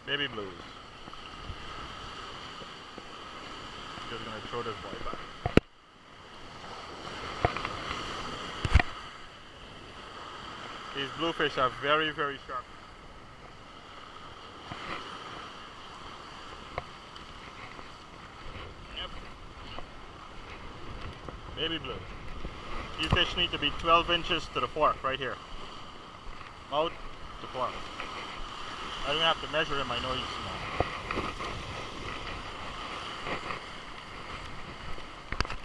Baby blues. Just gonna throw this boy back. These bluefish are very, very sharp. Yep. Baby blue. These fish need to be 12 inches to the fork, right here. Mouth to fork. I don't have to measure them, I know he's small.